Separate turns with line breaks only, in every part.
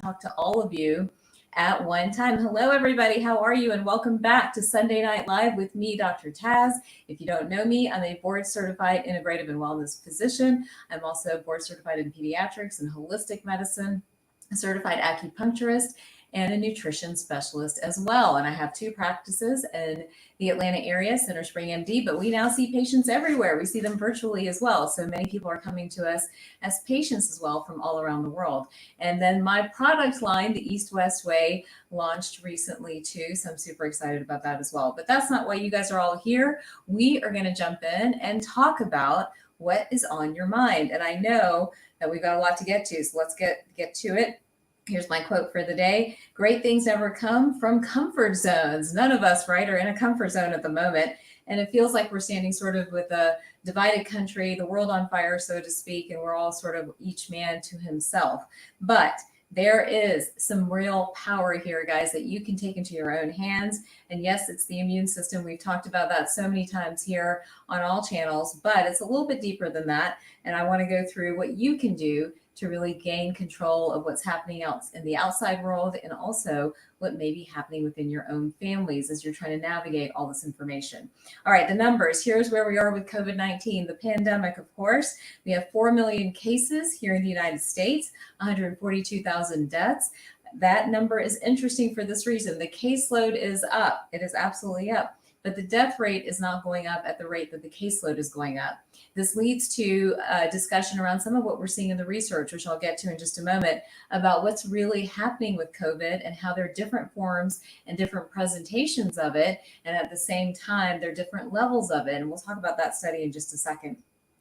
talk to all of you at one time. Hello, everybody. How are you? And welcome back to Sunday Night Live with me, Dr. Taz. If you don't know me, I'm a board certified integrative and wellness physician. I'm also board certified in pediatrics and holistic medicine, a certified acupuncturist, and a nutrition specialist as well. And I have two practices in the Atlanta area, Center Spring MD, but we now see patients everywhere. We see them virtually as well. So many people are coming to us as patients as well from all around the world. And then my product line, the East West Way, launched recently too. So I'm super excited about that as well. But that's not why you guys are all here. We are going to jump in and talk about what is on your mind. And I know that we've got a lot to get to. So let's get to it. Here's my quote for the day. Great things never come from comfort zones. None of us, right, are in a comfort zone at the moment. And it feels like we're standing sort of with a divided country, the world on fire, so to speak, and we're all sort of each man to himself. But there is some real power here, guys, that you can take into your own hands. And yes, it's the immune system. We've talked about that so many times here on all channels, but it's a little bit deeper than that. And I want to go through what you can do to really gain control of what's happening out in the outside world and also what may be happening within your own families as you're trying to navigate all this information. All right, the numbers. Here's where we are with COVID-19, the pandemic, of course. We have 4 million cases here in the United States, 142,000 deaths. That number is interesting for this reason. The caseload is up. It is absolutely up. But the death rate is not going up at the rate that the caseload is going up. This leads to a discussion around some of what we're seeing in the research, which I'll get to in just a moment, about what's really happening with COVID and how there are different forms and different presentations of it. And at the same time, there are different levels of it. And we'll talk about that study in just a second.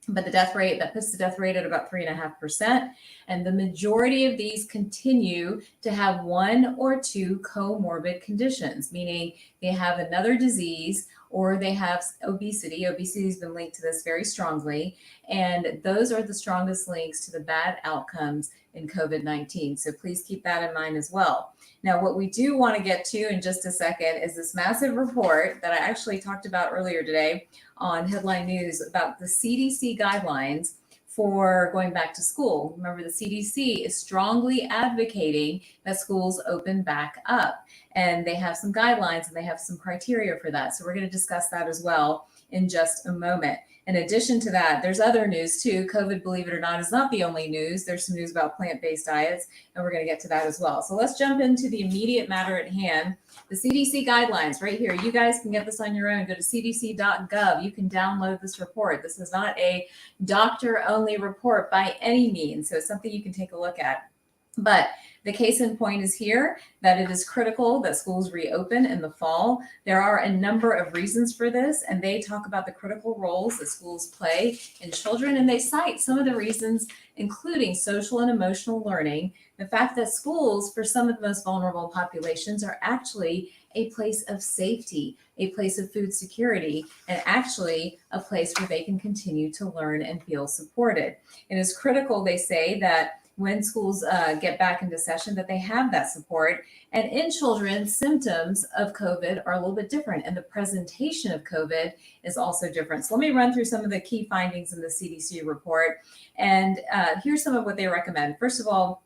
But the death rate, that puts the death rate at about 3.5%. And the majority of these continue to have one or two comorbid conditions, meaning they have another disease or they have obesity. Obesity has been linked to this very strongly. And those are the strongest links to the bad outcomes in COVID-19. So please keep that in mind as well. Now, what we do want to get to in just a second is this massive report that I actually talked about earlier today on Headline News about the CDC guidelines for going back to school. Remember, the CDC is strongly advocating that schools open back up, and they have some guidelines and they have some criteria for that. So we're going to discuss that as well in just a moment. In addition to that, there's other news too. COVID, believe it or not, is not the only news. There's some news about plant-based diets, and we're going to get to that as well. So let's jump into the immediate matter at hand. The CDC guidelines right here. You guys can get this on your own. Go to cdc.gov. You can download this report. This is not a doctor-only report by any means, so it's something you can take a look at. But the case in point is here that it is critical that schools reopen in the fall. There are a number of reasons for this, and they talk about the critical roles that schools play in children, and they cite some of the reasons, including social and emotional learning, the fact that schools, for some of the most vulnerable populations, are actually a place of safety, a place of food security, and actually a place where they can continue to learn and feel supported. It is critical, they say, that when schools get back into session, that they have that support. And in children, symptoms of COVID are a little bit different, and the presentation of COVID is also different. So let me run through some of the key findings in the CDC report. And here's some of what they recommend. First of all,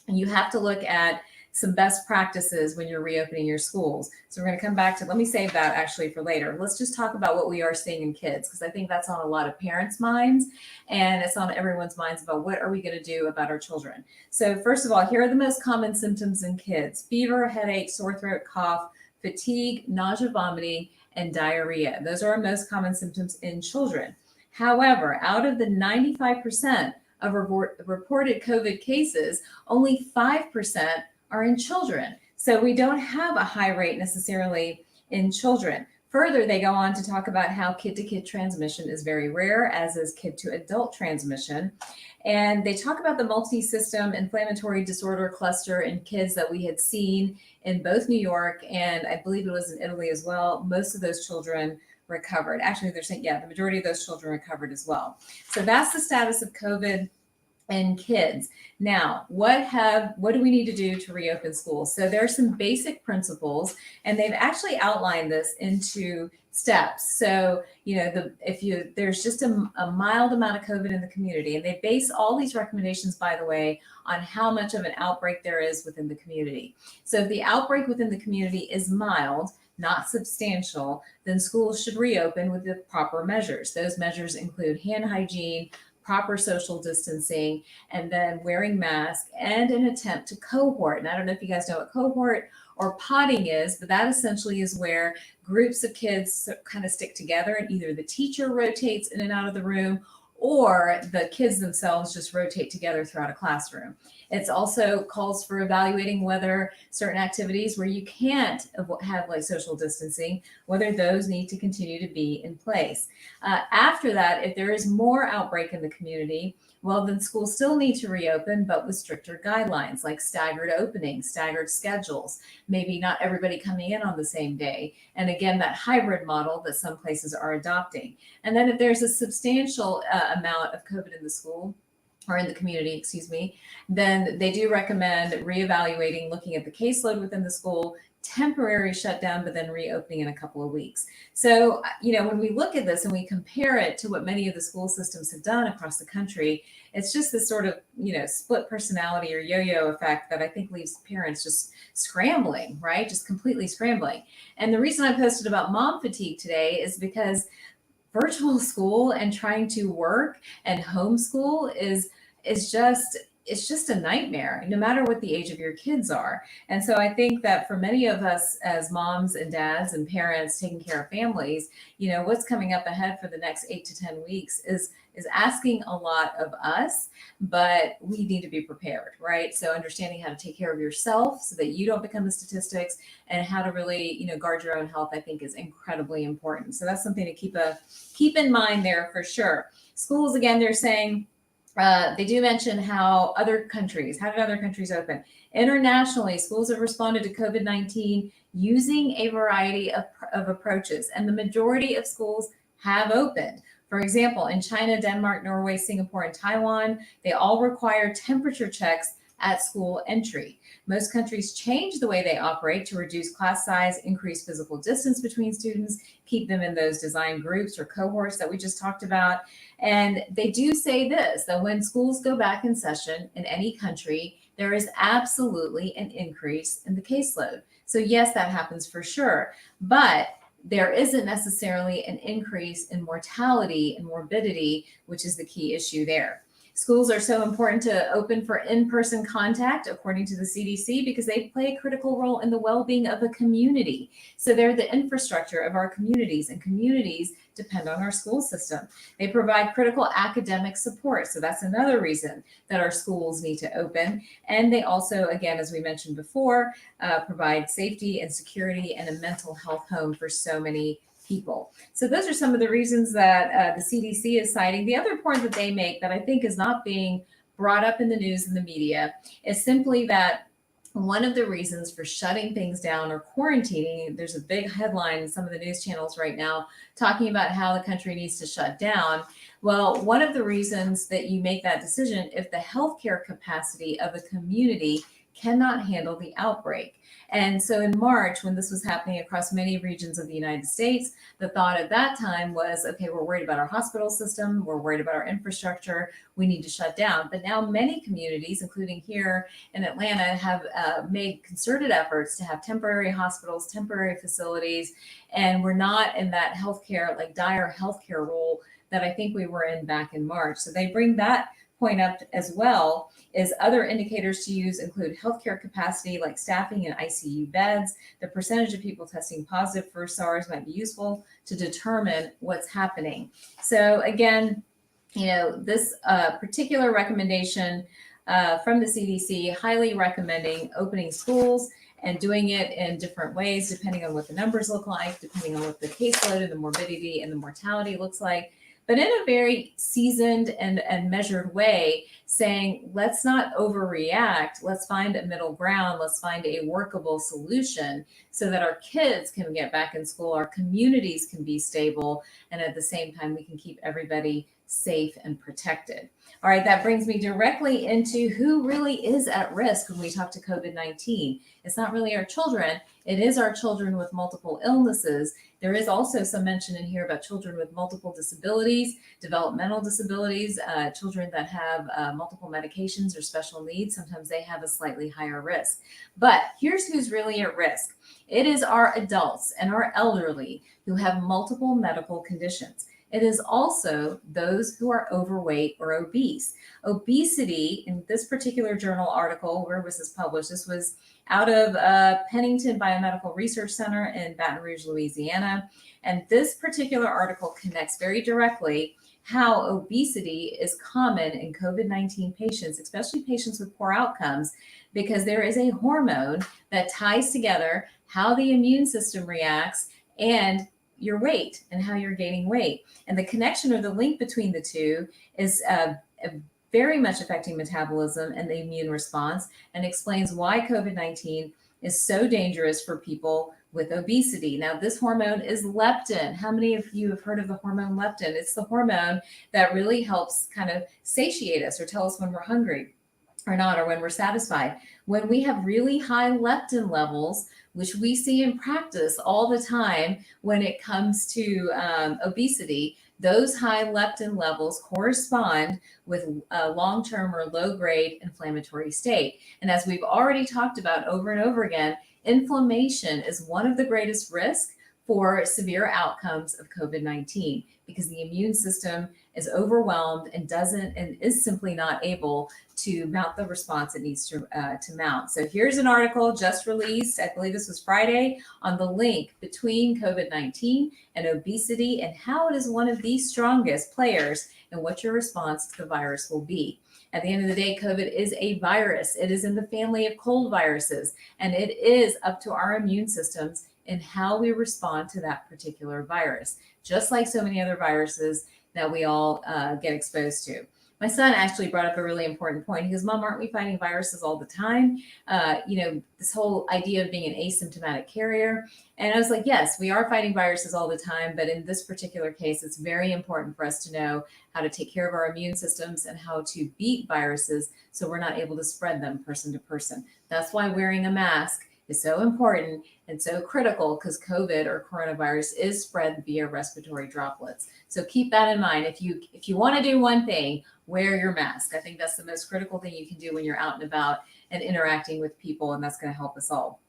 you have to look at some best practices when you're reopening your schools. So we're going to come back to, let me save that actually for later. Let's just talk about what we are seeing in kids, because I think that's on a lot of parents' minds and it's on everyone's minds about what are we going to do about our children. So first of all, here are the most common symptoms in kids: fever, headache, sore throat, cough, fatigue, nausea, vomiting, and diarrhea. Those are our most common symptoms in children. However, out of the 95% of reported COVID cases, only 5% are in children. So we don't have a high rate necessarily in children. Further, they go on to talk about how kid-to-kid transmission is very rare, as is kid-to-adult transmission. And they talk about the multi-system inflammatory disorder cluster in kids that we had seen in both New York and I believe it was in Italy as well. Most of those children recovered. Actually, they're saying, yeah, the majority of those children recovered as well. So that's the status of COVID and kids. Now, what do we need to do to reopen schools? So there are some basic principles, and they've actually outlined this into steps. So, if there's just a mild amount of COVID in the community, and they base all these recommendations, by the way, on how much of an outbreak there is within the community. So if the outbreak within the community is mild, not substantial, then schools should reopen with the proper measures. Those measures include hand hygiene, proper social distancing, and then wearing masks, and an attempt to cohort. And I don't know if you guys know what cohort or potting is, but that essentially is where groups of kids kind of stick together, and either the teacher rotates in and out of the room, or the kids themselves just rotate together throughout a classroom. It's also calls for evaluating whether certain activities where you can't have like social distancing, whether those need to continue to be in place. After that, if there is more outbreak in the community, well, then schools still need to reopen, but with stricter guidelines like staggered openings, staggered schedules, maybe not everybody coming in on the same day. And again, that hybrid model that some places are adopting. And then if there's a substantial amount of COVID in the school, or in the community, excuse me, then they do recommend reevaluating, looking at the caseload within the school, temporary shutdown, but then reopening in a couple of weeks. So, when we look at this and we compare it to what many of the school systems have done across the country, it's just this sort of, split personality or yo-yo effect that I think leaves parents just scrambling, right? Just completely scrambling. And the reason I posted about mom fatigue today is because virtual school and trying to work and homeschool is just it's just a nightmare, no matter what the age of your kids are. And so I think that for many of us as moms and dads and parents taking care of families, what's coming up ahead for the next 8 to 10 weeks is asking a lot of us, but we need to be prepared, right? So understanding how to take care of yourself so that you don't become the statistics, and how to really, guard your own health, I think is incredibly important. So that's something to keep in mind there for sure. Schools, again, they're saying, they do mention how did other countries open? Internationally, schools have responded to COVID-19 using a variety of approaches, and the majority of schools have opened. For example, in China, Denmark, Norway, Singapore, and Taiwan, they all require temperature checks at school entry. Most countries change the way they operate to reduce class size, increase physical distance between students, keep them in those design groups or cohorts that we just talked about. And they do say this, that when schools go back in session in any country, there is absolutely an increase in the caseload. So yes, that happens for sure, but there isn't necessarily an increase in mortality and morbidity, which is the key issue there. Schools are so important to open for in-person contact, according to the CDC, because they play a critical role in the well-being of a community. So they're the infrastructure of our communities, and communities depend on our school system. They provide critical academic support. So that's another reason that our schools need to open. And they also, again, as we mentioned before, provide safety and security and a mental health home for so many people. So those are some of the reasons that the CDC is citing. The other point that they make that I think is not being brought up in the news and the media is simply that one of the reasons for shutting things down or quarantining, there's a big headline in some of the news channels right now talking about how the country needs to shut down. Well, one of the reasons that you make that decision, if the healthcare capacity of a community cannot handle the outbreak. And so in March, when this was happening across many regions of the United States, the thought at that time was, okay, we're worried about our hospital system, we're worried about our infrastructure, we need to shut down. But now many communities, including here in Atlanta, have made concerted efforts to have temporary hospitals, temporary facilities, and we're not in that healthcare, like dire healthcare role that I think we were in back in March. So they bring that point up as well. Is other indicators to use include healthcare capacity, like staffing and ICU beds. The percentage of people testing positive for SARS might be useful to determine what's happening. So again, this particular recommendation from the CDC, highly recommending opening schools and doing it in different ways, depending on what the numbers look like, depending on what the caseload and the morbidity and the mortality looks like, but in a very seasoned and measured way, saying, let's not overreact. Let's find a middle ground. Let's find a workable solution so that our kids can get back in school, our communities can be stable, and at the same time, we can keep everybody safe and protected. All right, that brings me directly into who really is at risk when we talk to COVID-19. It's not really our children, it is our children with multiple illnesses. There is also some mention in here about children with multiple disabilities, developmental disabilities, children that have multiple medications or special needs. Sometimes they have a slightly higher risk. But here's who's really at risk. It is our adults and our elderly who have multiple medical conditions. It is also those who are overweight or obese. Obesity, in this particular journal article, where was this published? This was out of Pennington Biomedical Research Center in Baton Rouge, Louisiana. And this particular article connects very directly how obesity is common in COVID-19 patients, especially patients with poor outcomes, because there is a hormone that ties together how the immune system reacts and your weight and how you're gaining weight. And the connection or the link between the two is very much affecting metabolism and the immune response, and explains why COVID-19 is so dangerous for people with obesity. Now, this hormone is leptin. How many of you have heard of the hormone leptin? It's the hormone that really helps kind of satiate us or tell us when we're hungry or not, or when we're satisfied. When we have really high leptin levels, which we see in practice all the time when it comes to obesity, those high leptin levels correspond with a long-term or low-grade inflammatory state. And as we've already talked about over and over again, inflammation is one of the greatest risks for severe outcomes of COVID-19 because the immune system is overwhelmed and is simply not able to mount the response it needs to mount. So here's an article just released, I believe this was Friday, on the link between COVID-19 and obesity and how it is one of the strongest players in what your response to the virus will be. At the end of the day, COVID is a virus. It is in the family of cold viruses, and it is up to our immune systems in how we respond to that particular virus, just like so many other viruses that we all get exposed to. My son actually brought up a really important point. He goes, Mom, aren't we fighting viruses all the time? This whole idea of being an asymptomatic carrier. And I was like, yes, we are fighting viruses all the time. But in this particular case, it's very important for us to know how to take care of our immune systems and how to beat viruses so we're not able to spread them person to person. That's why wearing a mask is so important and so critical, because COVID or coronavirus is spread via respiratory droplets. So keep that in mind. If you want to do one thing, wear your mask. I think that's the most critical thing you can do when you're out and about and interacting with people, and that's going to help us all.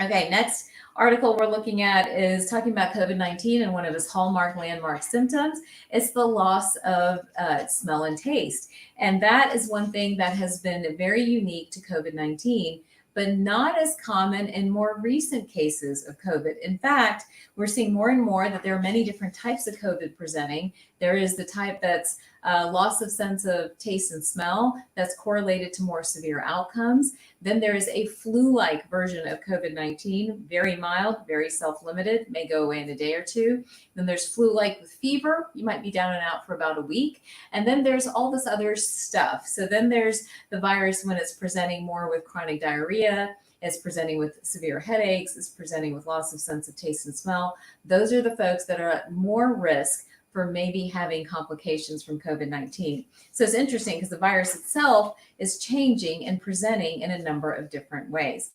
Okay, next article we're looking at is talking about COVID-19 and one of its hallmark landmark symptoms. It's the loss of smell and taste. And that is one thing that has been very unique to COVID-19, but not as common in more recent cases of COVID. In fact, we're seeing more and more that there are many different types of COVID presenting. There is the type that's loss of sense of taste and smell that's correlated to more severe outcomes. Then there is a flu-like version of COVID-19, very mild, very self-limited, may go away in a day or two. Then there's flu-like with fever. You might be down and out for about a week. And then there's all this other stuff. So then there's the virus when it's presenting more with chronic diarrhea, it's presenting with severe headaches, it's presenting with loss of sense of taste and smell. Those are the folks that are at more risk for maybe having complications from COVID-19. So it's interesting because the virus itself is changing and presenting in a number of different ways.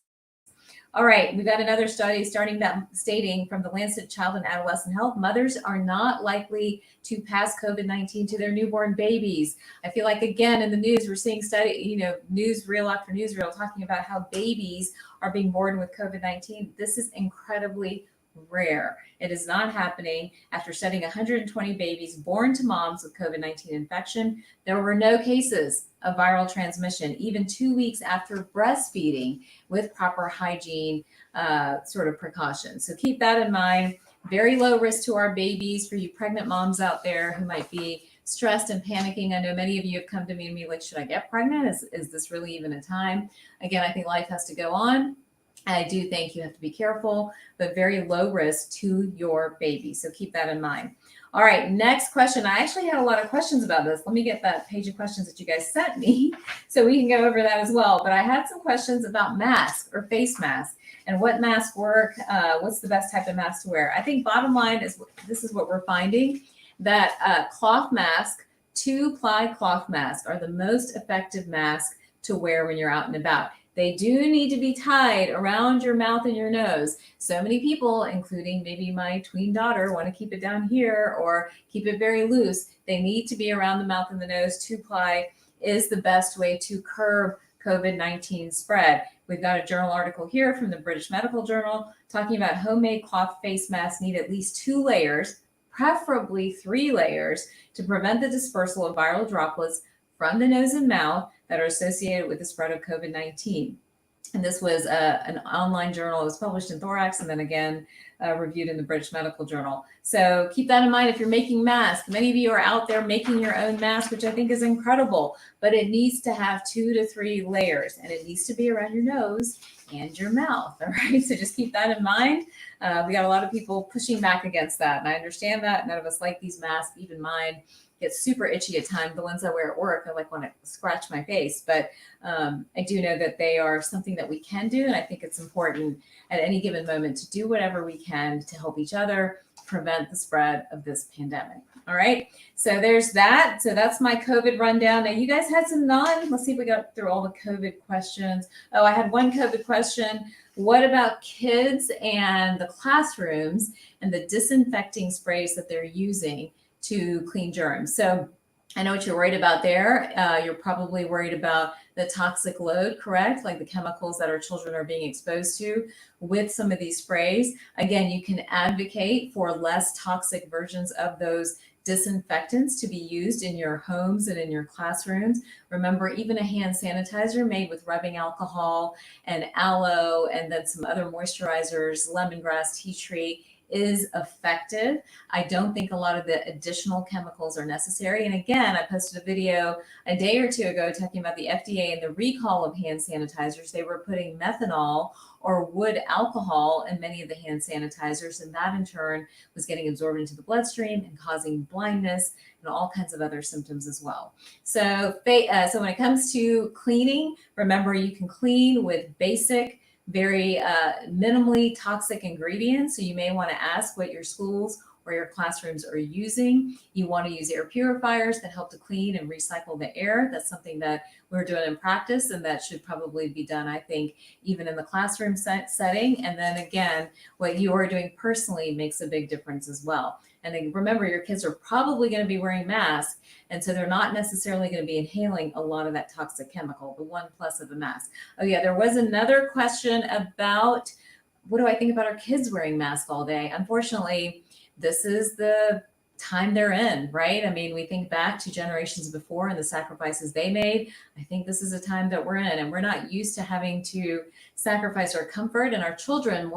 All right, we've got another study stating from the Lancet Child and Adolescent Health, mothers are not likely to pass COVID-19 to their newborn babies. I feel like, again, in the news, we're seeing newsreel after newsreel talking about how babies are being born with COVID-19. This is incredibly rare. It is not happening. After studying 120 babies born to moms with COVID-19 infection, there were no cases of viral transmission, even 2 weeks after breastfeeding with proper hygiene sort of precautions. So keep that in mind. Very low risk to our babies. For you pregnant moms out there who might be stressed and panicking, I know many of you have come to me and be like, should I get pregnant? Is this really even a time? Again, I think life has to go on. I do think you have to be careful, but very low risk to your baby. So keep that in mind. All right, next question. I actually had a lot of questions about this. Let me get that page of questions that you guys sent me so we can go over that as well. But I had some questions about masks or face masks and what masks work, what's the best type of mask to wear. I think bottom line is this is what we're finding, that cloth mask 2-ply cloth masks are the most effective mask to wear when you're out and about. They do need to be tied around your mouth and your nose. So many people, including maybe my tween daughter, want to keep it down here or keep it very loose. They need to be around the mouth and the nose. 2-ply is the best way to curb COVID-19 spread. We've got a journal article here from the British Medical Journal talking about homemade cloth face masks need at least 2 layers, preferably 3 layers, to prevent the dispersal of viral droplets from the nose and mouth that are associated with the spread of COVID-19. And this was an online journal. It was published in Thorax and then again reviewed in the British Medical Journal. So keep that in mind if you're making masks. Many of you are out there making your own mask, which I think is incredible, but it needs to have 2 to 3 layers and it needs to be around your nose and your mouth. All right. So just keep that in mind. We got a lot of people pushing back against that. And I understand that. None of us like these masks, even mine. Get super itchy at times. The ones I wear at work, I like want to scratch my face, but I do know that they are something that we can do. And I think it's important at any given moment to do whatever we can to help each other prevent the spread of this pandemic. All right. So there's that. So that's my COVID rundown. Now you guys had some let's see if we got through all the COVID questions. Oh, I had one COVID question. What about kids and the classrooms and the disinfecting sprays that they're using to clean germs? So I know what you're worried about there. You're probably worried about the toxic load, correct? Like the chemicals that our children are being exposed to with some of these sprays. Again, you can advocate for less toxic versions of those disinfectants to be used in your homes and in your classrooms. Remember, even a hand sanitizer made with rubbing alcohol and aloe and then some other moisturizers, lemongrass, tea tree, is effective. I don't think a lot of the additional chemicals are necessary. And again, I posted a video a day or two ago talking about the FDA and the recall of hand sanitizers. They were putting methanol or wood alcohol in many of the hand sanitizers, and that in turn was getting absorbed into the bloodstream and causing blindness and all kinds of other symptoms as well. So when it comes to cleaning, remember you can clean with basic, very minimally toxic ingredients. So you may want to ask what your schools or your classrooms are using. You want to use air purifiers that help to clean and recycle the air. That's something that we're doing in practice, and that should probably be done, I think, even in the classroom setting. And then again, what you are doing personally makes a big difference as well. And then remember, your kids are probably going to be wearing masks, and so they're not necessarily going to be inhaling a lot of that toxic chemical, the one plus of a mask. Oh yeah, there was another question about what do I think about our kids wearing masks all day? Unfortunately, this is the time they're in, right? I mean, we think back to generations before and the sacrifices they made. I think this is a time that we're in, and we're not used to having to sacrifice our comfort, and our children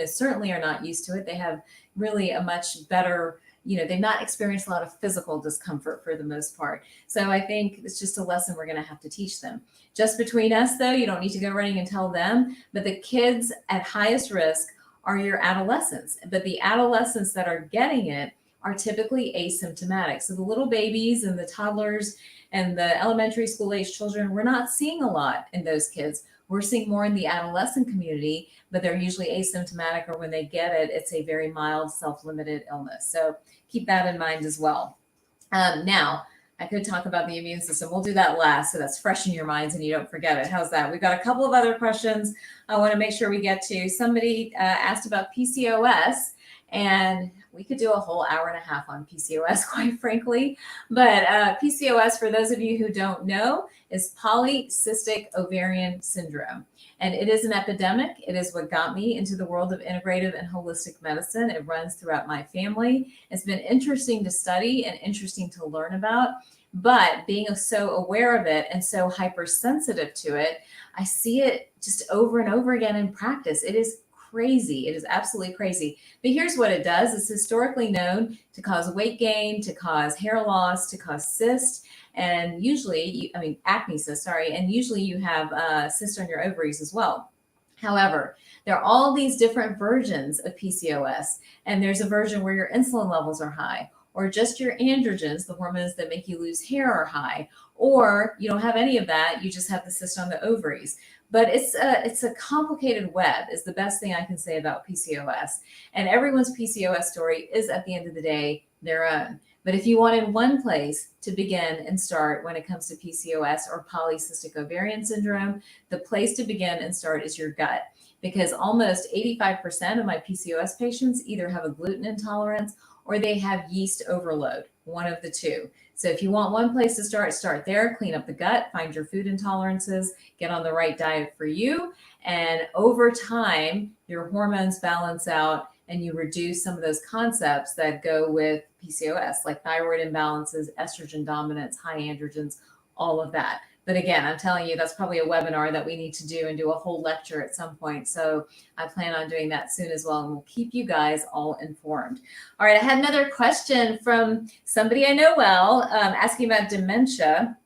certainly are not used to it. They have really a much better, they've not experienced a lot of physical discomfort for the most part. So I think it's just a lesson we're going to have to teach them. Just between us, though, you don't need to go running and tell them, but the kids at highest risk are your adolescents. But the adolescents that are getting it are typically asymptomatic. So the little babies and the toddlers and the elementary school age children, we're not seeing a lot in those kids. We're seeing more in the adolescent community, but they're usually asymptomatic, or when they get it, it's a very mild self-limited illness. So keep that in mind as well. Now, I could talk about the immune system. We'll do that last, so that's fresh in your minds and you don't forget it. How's that? We've got a couple of other questions I want to make sure we get to. Somebody asked about PCOS, and we could do a whole hour and a half on PCOS, quite frankly. But PCOS, for those of you who don't know, is polycystic ovarian syndrome. And it is an epidemic. It is what got me into the world of integrative and holistic medicine. It runs throughout my family. It's been interesting to study and interesting to learn about. But being so aware of it and so hypersensitive to it, I see it just over and over again in practice. It is crazy. It is absolutely crazy. But here's what it does. It's historically known to cause weight gain, to cause hair loss, to cause cysts, and usually, acne cysts, and usually you have cysts on your ovaries as well. However, there are all these different versions of PCOS, and there's a version where your insulin levels are high, or just your androgens, the hormones that make you lose hair, are high, or you don't have any of that, you just have the cyst on the ovaries. But it's a complicated web, is the best thing I can say about PCOS. And everyone's PCOS story is, at the end of the day, their own. But if you wanted one place to begin and start when it comes to PCOS or polycystic ovarian syndrome, the place to begin and start is your gut. Because almost 85% of my PCOS patients either have a gluten intolerance or they have yeast overload, one of the two. So if you want one place to start, start there, clean up the gut, find your food intolerances, get on the right diet for you. And over time, your hormones balance out and you reduce some of those concepts that go with PCOS, like thyroid imbalances, estrogen dominance, high androgens, all of that. But again, I'm telling you, that's probably a webinar that we need to do and do a whole lecture at some point. So I plan on doing that soon as well, and we'll keep you guys all informed. All right, I had another question from somebody I know well, asking about dementia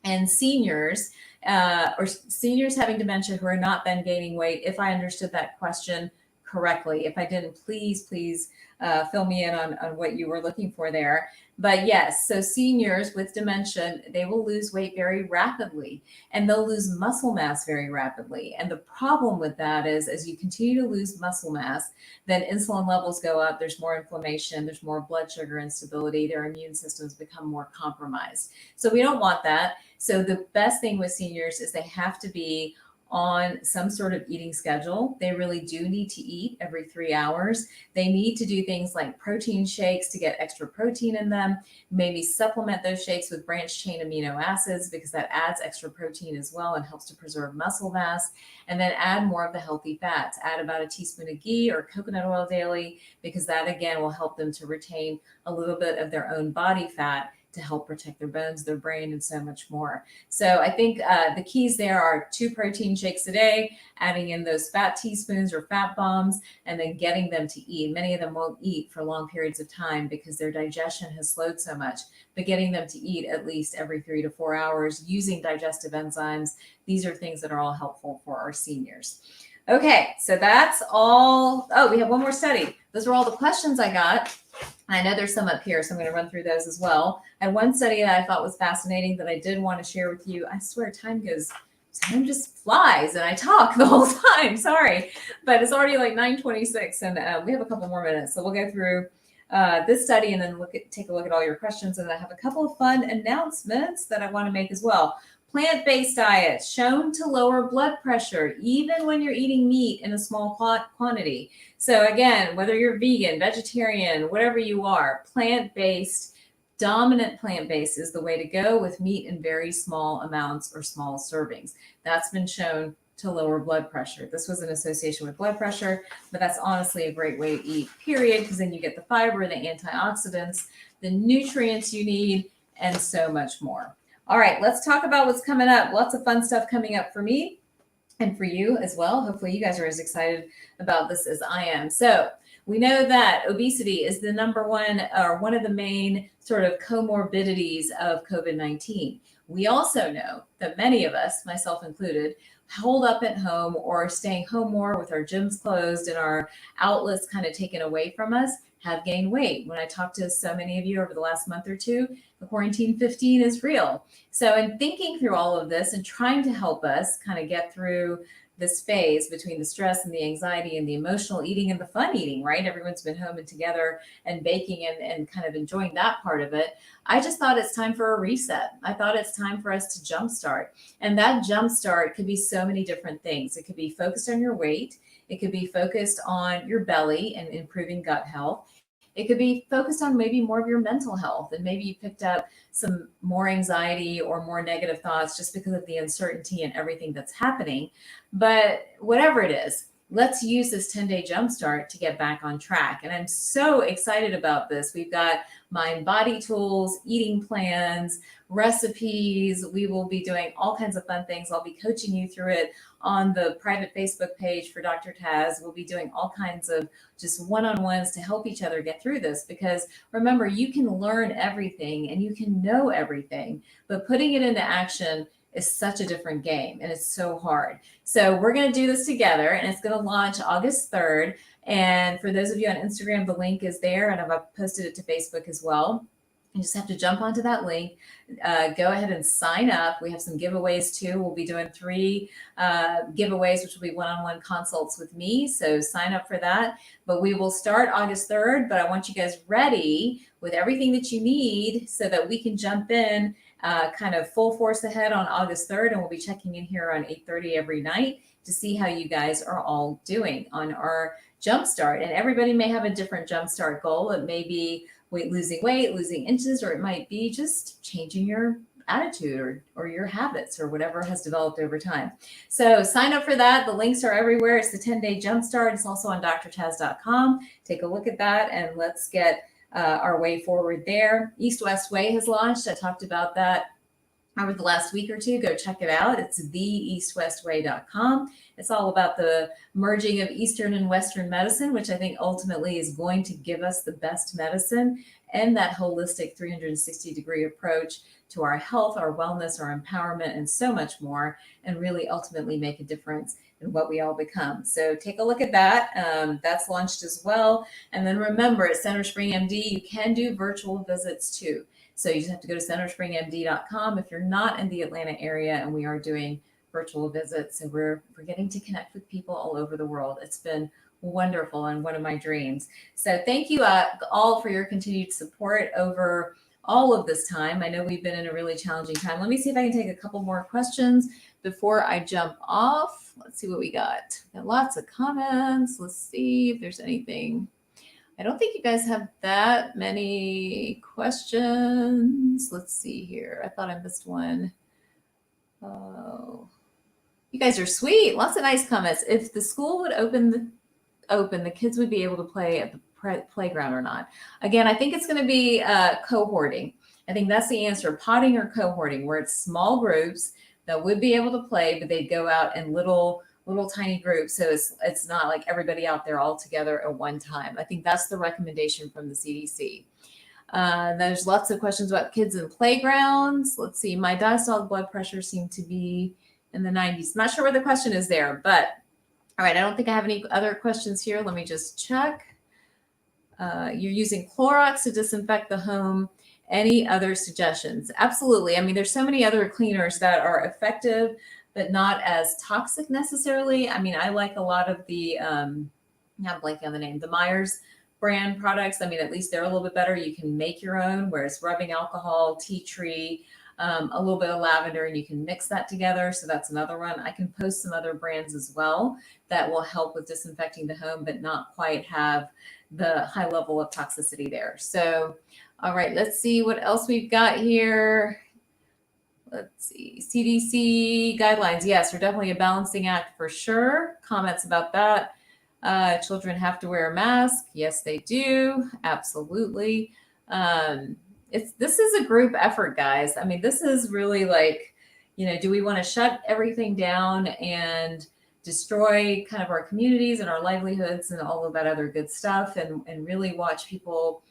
and seniors, or seniors having dementia who are not then gaining weight. If I understood that question correctly. If I didn't, please fill me in on what you were looking for there. But yes, so seniors with dementia, they will lose weight very rapidly and they'll lose muscle mass very rapidly. And the problem with that is as you continue to lose muscle mass, then insulin levels go up, there's more inflammation, there's more blood sugar instability, their immune systems become more compromised. So we don't want that. So the best thing with seniors is they have to be on some sort of eating schedule. They really do need to eat every 3 hours. They need to do things like protein shakes to get extra protein in them, maybe supplement those shakes with branched chain amino acids because that adds extra protein as well and helps to preserve muscle mass. And then add more of the healthy fats. Add about a teaspoon of ghee or coconut oil daily because that again will help them to retain a little bit of their own body fat to help protect their bones, their brain, and so much more. So I think the keys there are 2 protein shakes a day, adding in those fat teaspoons or fat bombs, and then getting them to eat. Many of them won't eat for long periods of time because their digestion has slowed so much, but getting them to eat at least every 3 to 4 hours using digestive enzymes. These are things that are all helpful for our seniors. Okay, so that's all. Oh, we have one more study. Those are all the questions I got. I know there's some up here, so I'm going to run through those as well. And one study that I thought was fascinating that I did want to share with you. I swear time just flies and I talk the whole time. Sorry, but it's already like 9:26 and we have a couple more minutes. So we'll go through this study and then take a look at all your questions. And I have a couple of fun announcements that I want to make as well. Plant-based diets shown to lower blood pressure, even when you're eating meat in a small quantity. So again, whether you're vegan, vegetarian, whatever you are, dominant plant-based is the way to go with meat in very small amounts or small servings. That's been shown to lower blood pressure. This was an association with blood pressure, but that's honestly a great way to eat, period, because then you get the fiber, the antioxidants, the nutrients you need, and so much more. All right, let's talk about what's coming up. Lots of fun stuff coming up for me and for you as well. Hopefully you guys are as excited about this as I am. So we know that obesity is the number one or one of the main sort of comorbidities of COVID-19. We also know that many of us, myself included, holed up at home or staying home more with our gyms closed and our outlets kind of taken away from us, have gained weight. When I talked to so many of you over the last month or two, the quarantine 15 is real. So in thinking through all of this and trying to help us kind of get through this phase between the stress and the anxiety and the emotional eating and the fun eating, right? Everyone's been home and together and baking and kind of enjoying that part of it. I just thought it's time for a reset. I thought it's time for us to jumpstart. And that jumpstart could be so many different things. It could be focused on your weight. It could be focused on your belly and improving gut health. It could be focused on maybe more of your mental health, and maybe you picked up some more anxiety or more negative thoughts just because of the uncertainty and everything that's happening. But whatever it is, let's use this 10-day jumpstart to get back on track. And I'm so excited about this. We've got mind body tools, eating plans, recipes. We will be doing all kinds of fun things. I'll be coaching you through it on the private Facebook page for Dr. Taz. We'll be doing all kinds of just one-on-ones to help each other get through this, because remember, you can learn everything and you can know everything, but putting it into action is such a different game and it's so hard. So we're going to do this together, and it's going to launch August 3rd. And for those of you on Instagram, the link is there, and I've posted it to Facebook as well. You just have to jump onto that link, go ahead and sign up. We have some giveaways too. We'll be doing 3 giveaways, which will be one-on-one consults with me. So sign up for that. But we will start August 3rd. But I want you guys ready with everything that you need so that we can jump in kind of full force ahead on August 3rd. And we'll be checking in here on 8:30 every night to see how you guys are all doing on our jumpstart. And everybody may have a different jumpstart goal. It may be losing weight, losing inches, or it might be just changing your attitude or your habits or whatever has developed over time. So sign up for that. The links are everywhere. It's the 10-day jumpstart. It's also on drtaz.com. Take a look at that and let's get our way forward there. East West Way has launched. I talked about that over the last week or two. Go check it out. It's theeastwestway.com. It's all about the merging of Eastern and Western medicine, which I think ultimately is going to give us the best medicine and that holistic 360-degree approach to our health, our wellness, our empowerment, and so much more, and really ultimately make a difference in what we all become. So take a look at that. That's launched as well. And then remember, at Center Spring MD, you can do virtual visits too. So you just have to go to centerspringmd.com if you're not in the Atlanta area, and we are doing virtual visits. So we're getting to connect with people all over the world. It's been wonderful and one of my dreams. So thank you all for your continued support over all of this time. I know we've been in a really challenging time. Let me see if I can take a couple more questions before I jump off. Let's see what we got. Got lots of comments. Let's see if there's anything. I don't think you guys have that many questions. Let's see here. I thought I missed one. Oh, you guys are sweet. Lots of nice comments. If the school would open, the kids would be able to play at the playground or not. Again, I think it's going to be cohorting. I think that's the answer. Potting or cohorting, where it's small groups that would be able to play, but they'd go out in little tiny groups. So it's not like everybody out there all together at one time. I think that's the recommendation from the CDC. There's lots of questions about kids in playgrounds. Let's see. My diastolic blood pressure seemed to be in the 90s. I'm not sure where the question is there, but all right. I don't think I have any other questions here. Let me just check. You're using Clorox to disinfect the home. Any other suggestions? Absolutely. I mean, there's so many other cleaners that are effective, but not as toxic necessarily. I mean, I like a lot of the, I'm blanking on the name, the Myers brand products. I mean, at least they're a little bit better. You can make your own, whereas rubbing alcohol, tea tree, a little bit of lavender, and you can mix that together. So that's another one. I can post some other brands as well that will help with disinfecting the home, but not quite have the high level of toxicity there. So, all right, let's see what else we've got here. Let's see, CDC guidelines. Yes, they're definitely a balancing act for sure. Comments about that. Children have to wear a mask. Yes, they do. Absolutely. This is a group effort, guys. I mean, this is really like, do we want to shut everything down and destroy kind of our communities and our livelihoods and all of that other good stuff and really watch people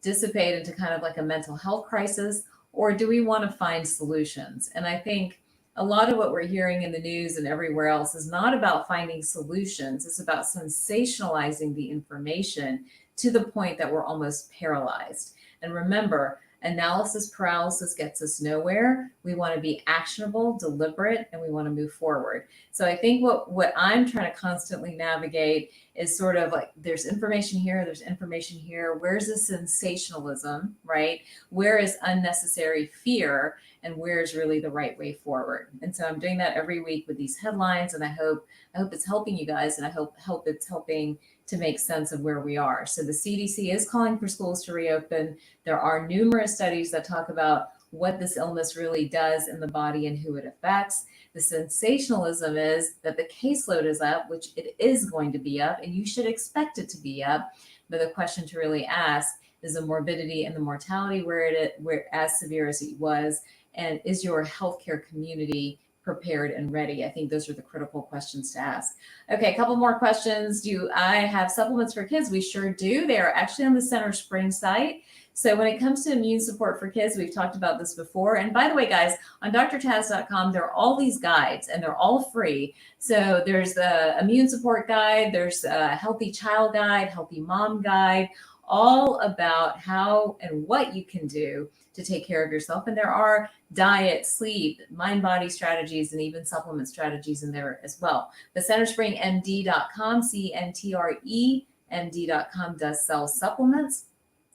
dissipate into kind of like a mental health crisis? Or do we want to find solutions? And I think a lot of what we're hearing in the news and everywhere else is not about finding solutions. It's about sensationalizing the information to the point that we're almost paralyzed. And remember, analysis paralysis gets us nowhere. We want to be actionable, deliberate, and we want to move forward. So I think what I'm trying to constantly navigate is sort of like, there's information here, there's information here. Where's the sensationalism, right? Where is unnecessary fear? And where's really the right way forward? And so I'm doing that every week with these headlines, and I hope it's helping you guys, and I hope it's helping to make sense of where we are. So the CDC is calling for schools to reopen. There are numerous studies that talk about what this illness really does in the body and who it affects. The sensationalism is that the caseload is up, which it is going to be up, and you should expect it to be up. But the question to really ask is the morbidity and the mortality where as severe as it was, and is your healthcare community prepared and ready? I think those are the critical questions to ask. Okay, a couple more questions. Do I have supplements for kids? We sure do. They are actually on the Center Spring site. So when it comes to immune support for kids, we've talked about this before. And by the way, guys, on drtaz.com, there are all these guides and they're all free. So there's the immune support guide, there's a healthy child guide, healthy mom guide. all about how and what you can do to take care of yourself. And there are diet, sleep, mind-body strategies, and even supplement strategies in there as well. But CenterspringMD.com, CNTREMD.com does sell supplements.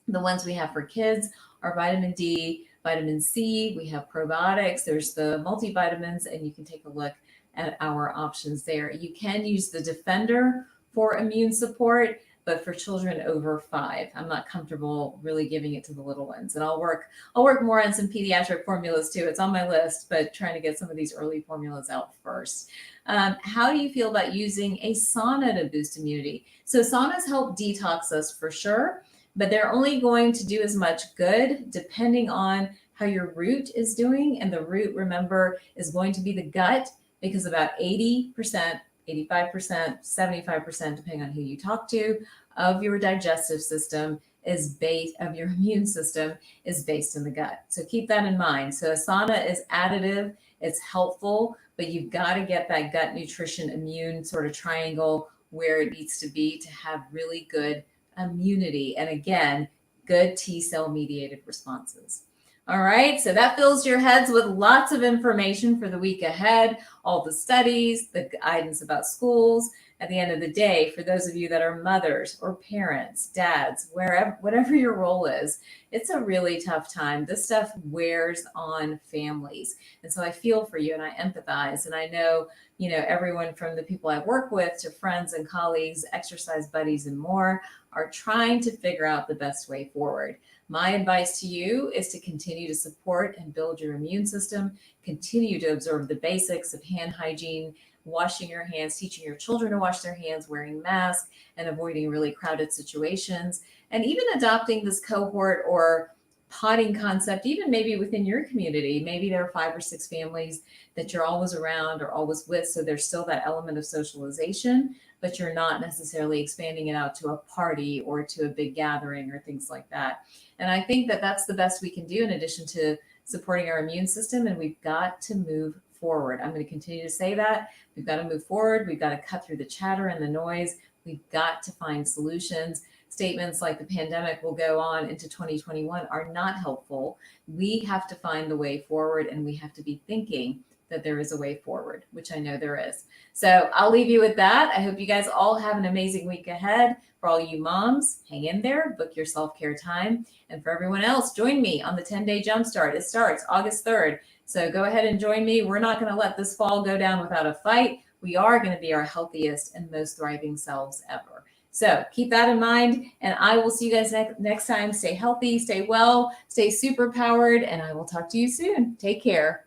The ones we have for kids are vitamin D, vitamin C. We have probiotics. There's the multivitamins, and you can take a look at our options there. You can use the Defender for immune support, but for children over 5, I'm not comfortable really giving it to the little ones. And I'll work more on some pediatric formulas too. It's on my list, but trying to get some of these early formulas out first. How do you feel about using a sauna to boost immunity? So saunas help detox us for sure, but they're only going to do as much good depending on how your root is doing. And the root, remember, is going to be the gut, because about 80%, 85%, 75%, depending on who you talk to, of your digestive system is based, of your immune system is based in the gut. So keep that in mind. So a sauna is additive, it's helpful, but you've got to get that gut nutrition immune sort of triangle where it needs to be to have really good immunity. And again, good T cell mediated responses. All right, so that fills your heads with lots of information for the week ahead, all the studies, the guidance about schools. At the end of the day, for those of you that are mothers or parents, dads, wherever, whatever your role is, it's a really tough time. This stuff wears on families. And so I feel for you and I empathize. And I know, everyone from the people I work with to friends and colleagues, exercise buddies, and more are trying to figure out the best way forward. My advice to you is to continue to support and build your immune system, continue to observe the basics of hand hygiene, washing your hands, teaching your children to wash their hands, wearing masks, and avoiding really crowded situations, and even adopting this cohort or potting concept, even maybe within your community. Maybe there are 5 or 6 families that you're always around or always with, so there's still that element of socialization, but you're not necessarily expanding it out to a party or to a big gathering or things like that. And I think that that's the best we can do in addition to supporting our immune system. And we've got to move forward. I'm going to continue to say that. We've got to move forward. We've got to cut through the chatter and the noise. We've got to find solutions. Statements like the pandemic will go on into 2021 are not helpful. We have to find the way forward, and we have to be thinking that there is a way forward, which I know there is. So I'll leave you with that. I hope you guys all have an amazing week ahead. For all you moms, hang in there, book your self-care time. And for everyone else, join me on the 10-day jumpstart. It starts August 3rd. So go ahead and join me. We're not going to let this fall go down without a fight. We are going to be our healthiest and most thriving selves ever. So keep that in mind, and I will see you guys next time. Stay healthy, stay well, stay super powered, and I will talk to you soon. Take care.